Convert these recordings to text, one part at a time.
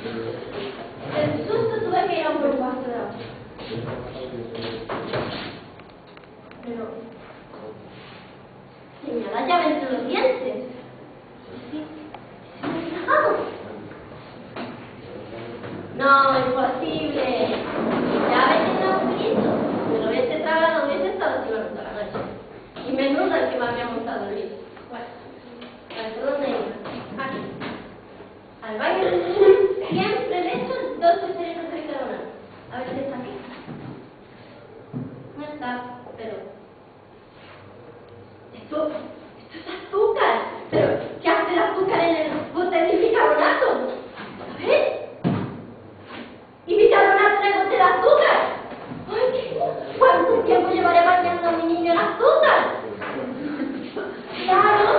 Del susto tuve que ir a un buen cuarto de agua. Pero tenía la llave entre los dientes. Sí, no, imposible. Ya ves un agujerito. Me lo hubiese tragado, hubiese estado así toda la noche. Y menudo el que me había montado el libro. Bueno, ¿por dónde iba? Aquí. Al baño siempre le echo 2 cucharitas de bicarbonato. A ver si está aquí. No está, pero... Esto es azúcar. ¿Pero qué hace el azúcar en el bote de bicarbonato? A ver. ¿Y bicarbonato en el bote de azúcar? ¡Ay, cuánto tiempo llevaré bañando a mi niño en azúcar! Claro,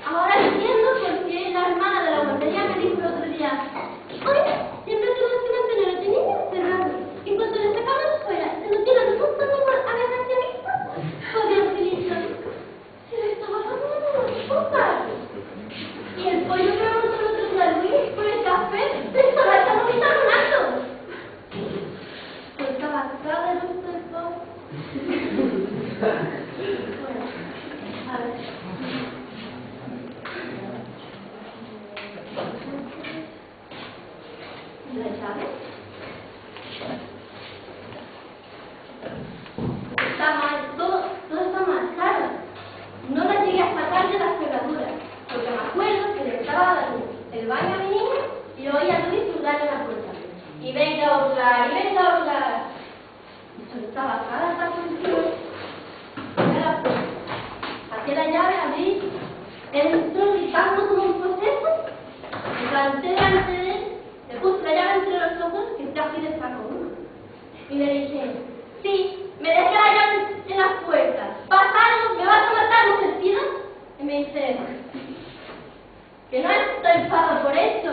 ahora entiendo por qué la hermana de la guardería me dijo el otro día: oye, siempre tenemos que mantener a este niño encerrado. Y cuando le sacamos fuera, se lo tiran un montón de avena mismo. Podría utilizar. Se le estaba dando azúcar. Y el pollo que vamos a nosotros de Luis por el café le estaba echando bicarbonato. Pues estaba claro de gusto el pollo. Bueno, a ver. ¿La llave? Está mal, todo está mal, claro. No la llegué a sacar de las cerraduras, porque me acuerdo que le estaba dando el baño a mi niño y lo oía a Luis hurgar en la puerta. Y venga a hurgar, y venga a hurgar. Y soltaba cada taco encima. Y ahora pues, saqué la llave, abrí, entró gritando como un proceso, me planté delante de él, le puse la llave entre los ojos, que casi le sacó uno. Y le dije: sí, me dejé la llave en las puertas. ¿Pasa algo? ¿Me vas a matar, mujercita? Y me dice: que no estoy enfadado por eso.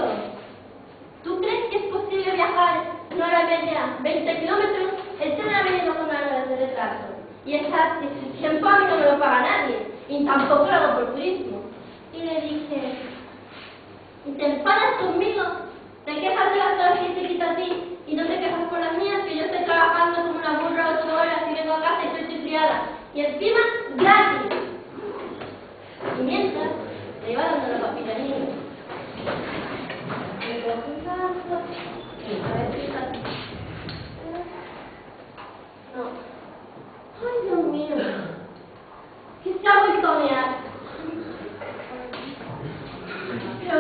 ¿Tú crees que es posible viajar una hora y media, 20 kilómetros? El tren ha venido con 1 hora de retraso. Y ese tiempo a mí no me lo paga nadie. Y tampoco lo hago por turismo. Y le dije: ¿y te enfadas conmigo? ¿Te quejas de las horas que te quita a ti? Y no te quejas por las mías, que yo estoy trabajando como una burra 8 horas y vengo a casa y estoy criada. Y encima, gratis. Y mientras, le iba dando la papita al niño. Me cojo un brazo, a ver si está... No. Ay, Dios mío. ¿Qué se ha vuelto a mirar? Pero...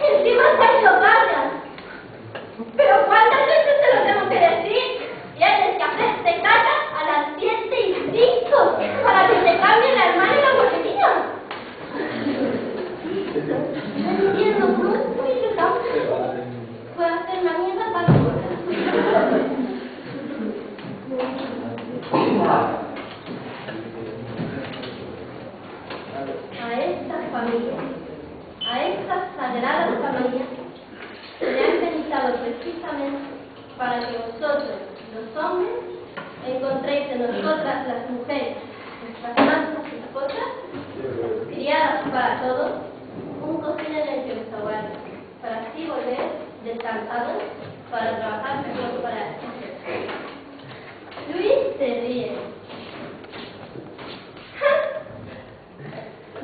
encima se ha ido tarde. ¿Pero cuántas veces te lo tengo que decir? Tienes que hacerte caca a las 7:05 para que te cambie la hermana y la guardería. No entiendo cómo es posible tanto. Puedo hacer la mierda para ahora. A esta familia, a esta sagrada familia, se le ha inventado precisamente para que vosotros, los hombres, encontréis en nosotras, las mujeres, nuestras mantas y esposas, criadas para todo, un cocín en el que os aguarde, para así volver descansados para trabajar mejor para él. Luis se ríe.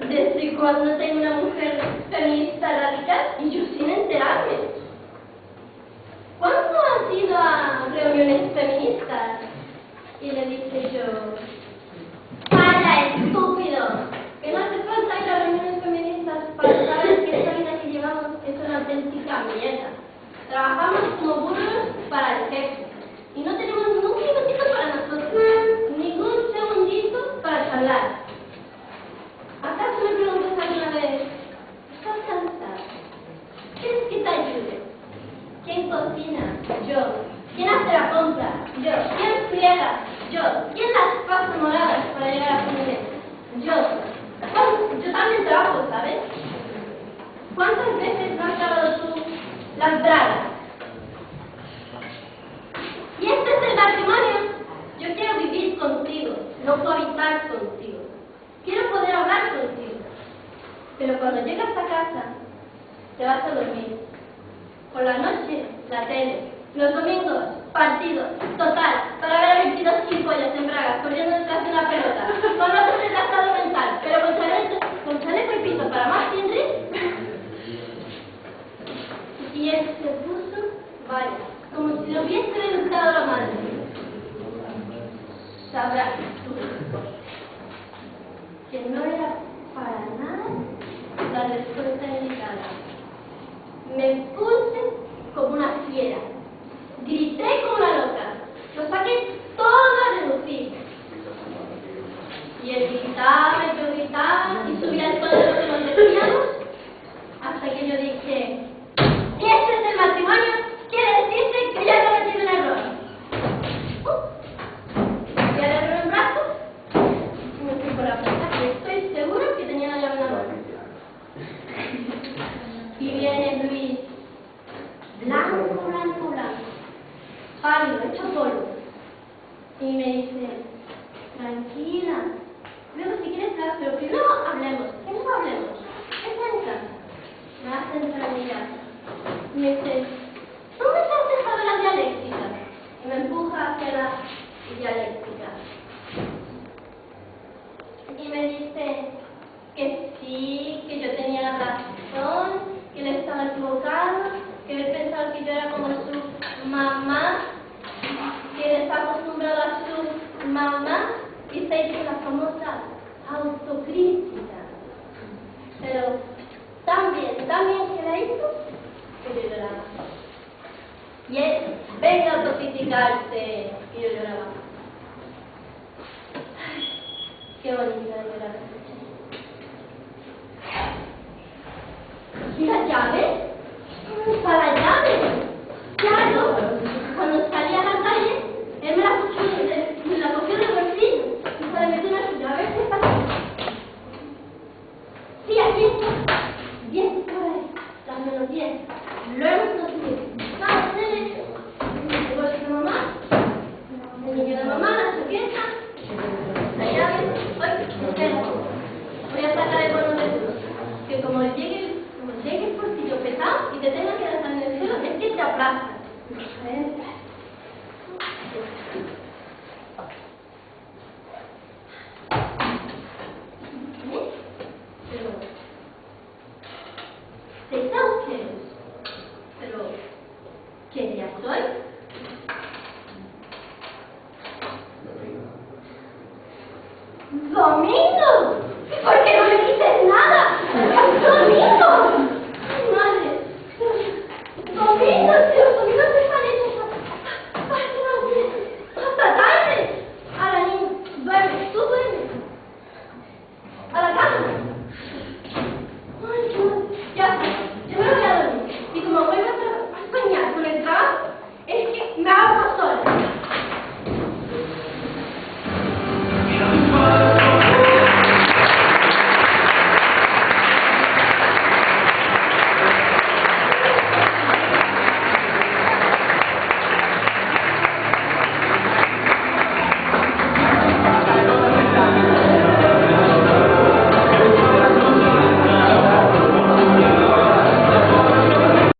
¿Desde cuándo tengo una mujer feminista radical y yo sin enterarme? ¿Cuándo has ido a reuniones feministas? Y le dije yo: ¡vaya estúpido! Que no hace falta ir a reuniones feministas para saber que esta vida que llevamos es una auténtica mierda. Trabajamos como burros para el jefe y no tenemos ningún minutito para nosotros, ningún segundito para charlar. ¿Acaso me preguntas alguna vez: ¿estás cansada? ¿Quieres que te ayude? ¿Quién cocina? Yo. ¿Quién hace la compra? Yo. ¿Quién friega? Yo. ¿Quién las pasa moradas para llegar a fin de mes? Yo. Bueno, yo también trabajo, ¿sabes? ¿Cuántas veces no has lavado tú las bragas? Y este es el matrimonio. Yo quiero vivir contigo, no cohabitar contigo. Quiero poder hablar contigo. Pero cuando llegas a casa, te vas a dormir. Por la noche, la tele. Los domingos, partidos. Total, para ver a 22 gilipollas en bragas corriendo detrás de una pelota. Con otro retrasado mental, pero con chaleco y pito para más Henry. Y él se puso, vaya, como si lo hubiese educado la madre. Sabrás tú que no era para nada la respuesta indicada. Me puse como una fiera. Grité como una loca. Lo saqué todo a reducir. Y él gritaba y yo gritaba y subía el tono de lo que nos decíamos hasta que yo dije: "Este es el matrimonio, quiere decirse que ya he cometido un error". Y al error en brazos y me fui por la puerta, y estoy segura que tenía la llave en la mano. Y viene Luis, blanco, blanco, blanco, pálido, hecho polvo, y me dice: "Tranquila, luego si quieres hablar, pero primero hablemos". ¿Qué no hablemos? Está en casa. Me hace entrar en mi casa. Y me dice: "¿Dónde te has dejado la dialéctica?". Y me empuja hacia la dialéctica. Y me dice que sí, que yo tenía la razón, que él estaba equivocado, que él pensaba que yo era como su mamá, que él está acostumbrado a su mamá, y se hizo la famosa autocrítica. Pero también que la hizo, que yo lloraba. Y él, venga a autocriticarse, y yo lloraba. Ay, qué bonita de llorar. ¿Y la llave? ¿Para la llave? Claro, cuando salí a la calle, él me la cogió del bolsillo y se la metió en su llave. ¿Qué pasa? Sí, aquí está. 10 por ahí, las menos 10. Lo hemos conseguido. Vamos, nene. El bolso de mamá, el niño de mamá, la chaqueta, la llave. Hoy, espera. Voy a sacar el bono de luz, que como llegue el bolsillo pesado y te tenga que dejar en el suelo, es que te aplasta. Pero, 6 agujeros. Pero, ¿qué día soy?